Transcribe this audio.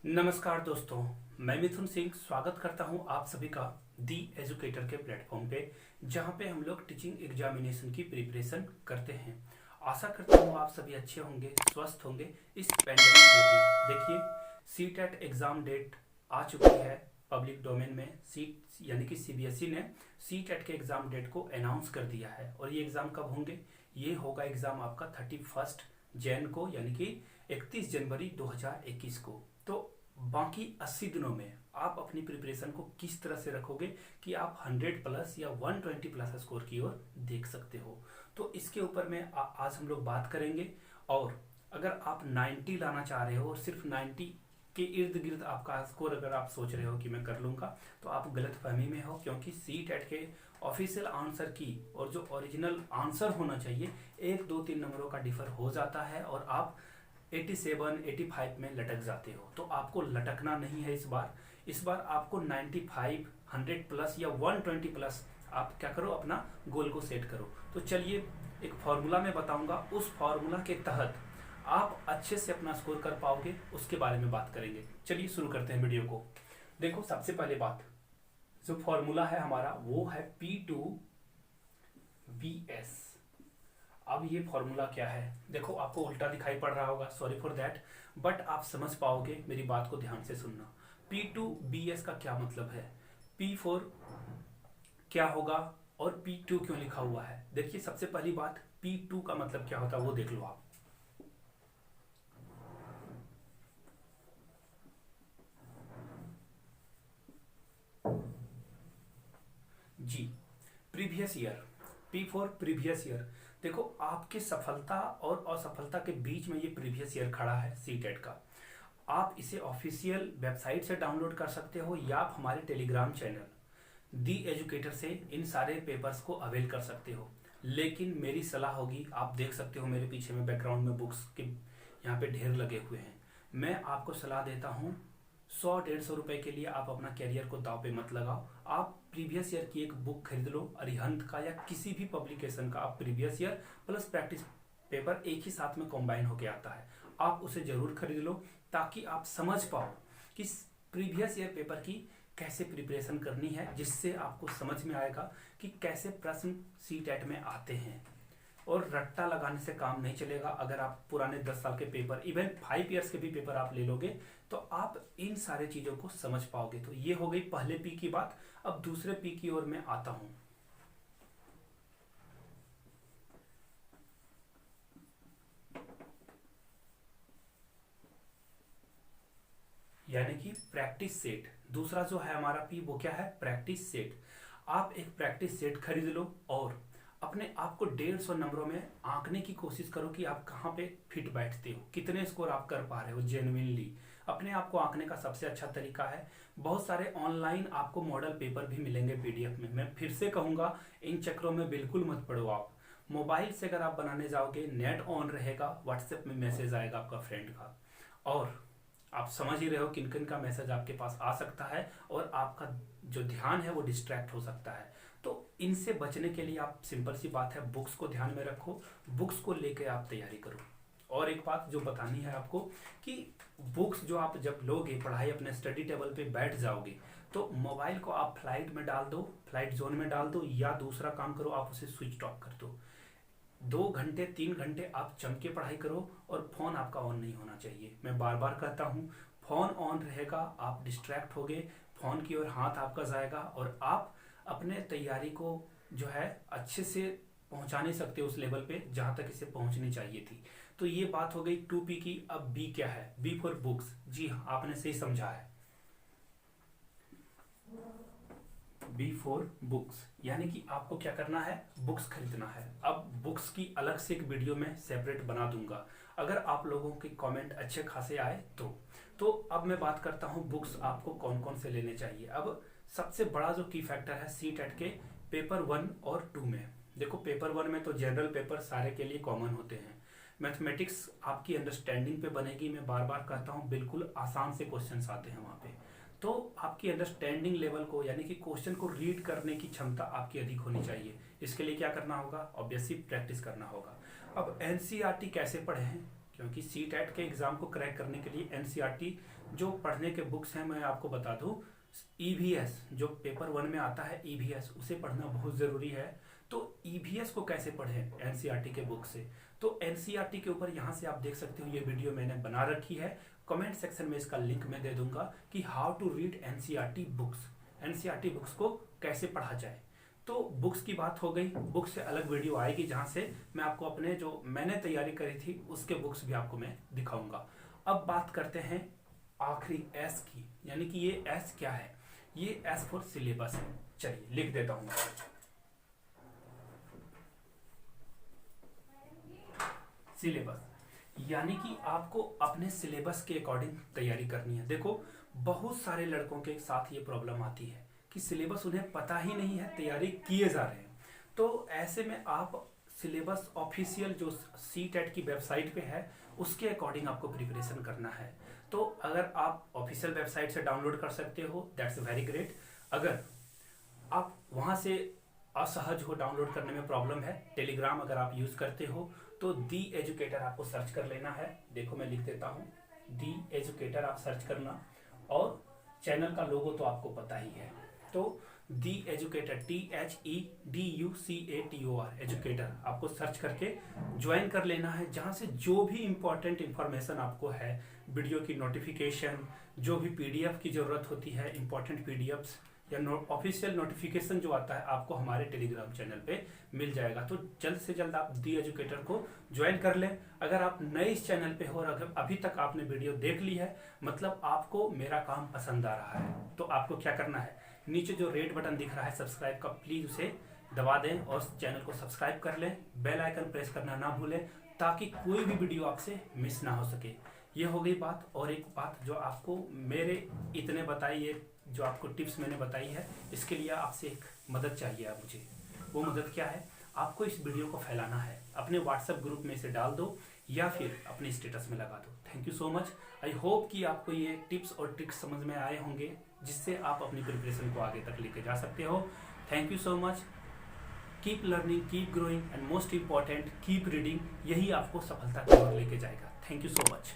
नमस्कार दोस्तों, मैं मिथुन सिंह स्वागत करता हूं आप सभी का दी एजुकेटर के प्लेटफॉर्म पे, जहां पे हम लोग टीचिंग एग्जामिनेशन की प्रिपरेशन करते हैं। आशा करता हूं आप सभी अच्छे होंगे, स्वस्थ होंगे इस पैंडेमिक में भी। देखिए, सीटेट एग्जाम डेट आ चुकी है पब्लिक डोमेन में। सीट यानी कि सीबीएसई ने सीटेट के एग्जाम डेट को अनाउंस कर दिया है। और ये एग्जाम कब होंगे? ये होगा एग्जाम आपका 31 जैन को, यानी कि 31 जनवरी 2021 को। तो बाकी 80 दिनों में आप अपनी प्रिपरेशन को किस तरह से रखोगे कि आप 100 प्लस या 120 प्लस स्कोर की ओर देख सकते हो। तो इसके ऊपर में आज हम लोग बात करेंगे। और अगर आप 90 लाना चाह रहे हो और सिर्फ 90 के इर्द गिर्द आपका स्कोर अगर आप सोच रहे हो कि मैं कर लूंगा, तो आप गलत फहमी में हो। क्योंकि सीटेट के ऑफिशियल आंसर की और जो ओरिजिनल आंसर होना चाहिए, 1 2 3 नंबरों का डिफर हो जाता है और आप 87 85 में लटक जाते हो। तो आपको लटकना नहीं है इस बार आपको 95 100 प्लस या 120 प्लस आप क्या करो, अपना गोल को सेट करो। तो चलिए, एक फॉर्मूला मैं बताऊंगा, उस फॉर्मूला के तहत आप अच्छे से अपना स्कोर कर पाओगे, उसके बारे में बात करेंगे। चलिए शुरू करते हैं वीडियो को। देखो, सबसे पहले बात, जो फॉर्मूला है हमारा वो है P2VS। अब ये फॉर्मूला क्या है? देखो, आपको उल्टा दिखाई पड़ रहा होगा, सॉरी फॉर दैट, बट आप समझ पाओगे, मेरी बात को ध्यान से सुनना। P2BS का क्या मतलब है, P4 क्या होगा और P2 क्यों लिखा हुआ है? देखिए, सबसे पहली बात, P2 का मतलब क्या होता है वो देख लो आप। जी, previous year. P4 previous year. देखो, आपके सफलता और असफलता के बीच में ये प्रीवियस ईयर खड़ा है सीटेट का। आप इसे ऑफिशियल वेबसाइट से डाउनलोड कर सकते हो या आप हमारे टेलीग्राम चैनल दी एजुकेटर से इन सारे पेपर्स को अवेल कर सकते हो। लेकिन मेरी सलाह होगी, आप देख सकते हो मेरे पीछे में बैकग्राउंड में बुक्स के यहाँ पे ढेर लगे हुए हैं। मैं आपको सलाह देता हूँ, 100 150 रुपए के लिए आप अपना कैरियर को दाव पे मत लगाओ। आप प्रीवियस ईयर की एक बुक खरीद लो, अरिहंत का या किसी भी पब्लिकेशन का। आप previous year plus practice paper एक ही साथ में कॉम्बाइन होके आता है, आप उसे जरूर खरीद लो, ताकि आप समझ पाओ कि प्रीवियस ईयर पेपर की कैसे प्रिपरेशन करनी है, जिससे आपको समझ में आएगा कि कैसे प्रश्न सीटेट में आते हैं। और रट्टा लगाने से काम नहीं चलेगा। अगर आप पुराने 10 साल के पेपर, इवन 5 ईयर्स के भी पेपर आप ले लोगे, तो आप इन सारे चीजों को समझ पाओगे। तो ये हो गई पहले पी की बात। अब दूसरे पी की ओर मैं आता हूं, यानी कि प्रैक्टिस सेट। दूसरा जो है हमारा पी, वो क्या है? Practice set. आप एक प्रैक्टिस सेट खरीद लो और अपने आप को 150 नंबरों में आंकने की कोशिश करो कि आप कहाँ पे फिट बैठते हो, कितने स्कोर आप कर पा रहे हो। जेन्युइनली अपने आप को आंकने का सबसे अच्छा तरीका है, बहुत सारे ऑनलाइन आपको मॉडल पेपर भी मिलेंगे पीडीएफ में। मैं फिर से कहूंगा, इन चक्रों में बिल्कुल मत पड़ो आप। मोबाइल से अगर आप बनाने जाओगे, नेट ऑन रहेगा, व्हाट्सएप में मैसेज आएगा आपका फ्रेंड का, और आप समझ ही रहे हो किन किन का मैसेज आपके पास आ सकता है, और आपका जो ध्यान है वो डिस्ट्रैक्ट हो सकता है। तो इनसे बचने के लिए आप, सिंपल सी बात है, बुक्स को ध्यान में रखो, बुक्स को लेके आप तैयारी करो। और एक बात जो बतानी है आपको, कि बुक्स जो आप जब लोगे, पढ़ाई अपने स्टडी टेबल पे बैठ जाओगे, तो मोबाइल को आप फ्लाइट में डाल दो, फ्लाइट जोन में डाल दो, या दूसरा काम करो, आप उसे स्विच ऑफ कर दो। 2 घंटे 3 घंटे आप जम के पढ़ाई करो, और फोन आपका ऑन नहीं होना चाहिए। मैं बार बार कहता हूँ, फोन ऑन रहेगा, आप डिस्ट्रैक्ट होगे, फोन की ओर हाथ आपका जाएगा, और आप अपने तैयारी को जो है अच्छे से पहुंचा नहीं सकते उस लेवल पे जहां तक इसे पहुंचनी चाहिए थी। तो ये बात हो गई 2P की। अब बी क्या है? B for books. जी हाँ, आपने सही समझा है, बी फॉर बुक्स, यानी कि आपको क्या करना है? बुक्स खरीदना है। अब बुक्स की अलग से एक वीडियो में सेपरेट बना दूंगा, अगर आप लोगों के कमेंट अच्छे खासे आए तो अब मैं बात करता हूँ बुक्स आपको कौन कौन से लेने चाहिए। अब सबसे बड़ा जो की फैक्टर है सीटेट के पेपर 1 और 2 में। देखो, पेपर 1 में तो जनरल पेपर सारे के लिए कॉमन होते हैं। मैथमेटिक्स आपकी अंडरस्टैंडिंग पे बनेगी। मैं बार बार कहता हूँ, बिल्कुल आसान से क्वेश्चंस आते हैं वहाँ पे। तो आपकी अंडरस्टैंडिंग लेवल को, यानी कि क्वेश्चन को रीड करने की क्षमता आपकी अधिक होनी चाहिए। इसके लिए क्या करना होगा? ऑब्वियसली प्रैक्टिस करना होगा। अब एनसीईआरटी कैसे पढ़े हैं? क्योंकि सीटेट के एग्जाम को क्रैक करने के लिए एनसीईआरटी जो पढ़ने के बुक्स हैं, मैं आपको बता दूं, ईवीएस जो पेपर 1 में आता है, ईवीएस उसे पढ़ना बहुत जरूरी है। तो ईवीएस को कैसे पढ़ें एनसीईआरटी के बुक से, तो एनसीईआरटी के ऊपर यहाँ से आप देख सकते हो, ये वीडियो मैंने बना रखी है, कमेंट सेक्शन में इसका लिंक मैं दे दूंगा कि how to read NCERT books, NCERT books को कैसे पढ़ा जाए। तो बुक्स की बात हो गई, बुक्स से अलग वीडियो आएगी जहां से मैं आपको अपने जो मैंने तैयारी करी थी उसके बुक्स भी आपको मैं दिखाऊंगा। अब बात करते हैं आखिरी एस की, यानी कि ये एस क्या है, ये एस फॉर सिलेबस है। चलिए लिख देता हूं, सिलेबस, यानी कि आपको अपने सिलेबस के अकॉर्डिंग तैयारी करनी है। देखो बहुत सारे लड़कों के साथ ये प्रॉब्लम आती है कि सिलेबस उन्हें पता ही नहीं है, तैयारी किए जा रहे हैं। तो ऐसे में आप सिलेबस ऑफिशियल जो सीटेट की वेबसाइट पे है उसके अकॉर्डिंग आपको प्रिपरेशन करना है। तो अगर आप ऑफिशियल वेबसाइट से डाउनलोड कर सकते हो दैट्स वेरी ग्रेट। अगर आप वहां से असहज हो, डाउनलोड करने में प्रॉब्लम है, टेलीग्राम अगर आप यूज करते हो तो दी एजुकेटर आपको सर्च कर लेना है। देखो मैं लिख देता हूँ, दी एजुकेटर आप सर्च करना, और चैनल का लोगो तो आपको पता ही है। तो दी एजुकेटर, THEDUCATOR एजुकेटर आपको सर्च करके ज्वाइन कर लेना है, जहां से जो भी इंपॉर्टेंट इंफॉर्मेशन आपको है, वीडियो की नोटिफिकेशन, जो भी पीडीएफ की जरूरत होती है, इंपॉर्टेंट पीडीएफ्स या ऑफिशियल नोटिफिकेशन जो आता है, आपको हमारे टेलीग्राम चैनल पे मिल जाएगा। तो जल्द से जल्द आप दी एजुकेटर को ज्वाइन कर लें। अगर आप नए इस चैनल पे हो और अगर अभी तक आपने वीडियो देख ली है, मतलब आपको मेरा काम पसंद आ रहा है, तो आपको क्या करना है, नीचे जो रेड बटन दिख रहा है सब्सक्राइब का, प्लीज उसे दबा दें और चैनल को सब्सक्राइब कर लें। बेल आइकन प्रेस करना ना भूलें ताकि कोई भी वीडियो आपसे मिस ना हो सके। ये हो गई बात। और एक बात जो आपको मेरे इतने बताई, ये जो आपको टिप्स मैंने बताई है, इसके लिए आपसे एक मदद चाहिए आप मुझे। वो मदद क्या है, आपको इस वीडियो को फैलाना है, अपने व्हाट्सएप ग्रुप में इसे डाल दो या फिर अपने स्टेटस में लगा दो। Thank you so much. I hope कि आपको ये टिप्स और ट्रिक्स समझ में आए होंगे, जिससे आप अपनी प्रिपरेशन को आगे तक लेके जा सकते हो। Thank you so much. Keep learning, keep growing and most important keep reading, यही आपको सफलता की ओर लेके जाएगा। Thank you so much.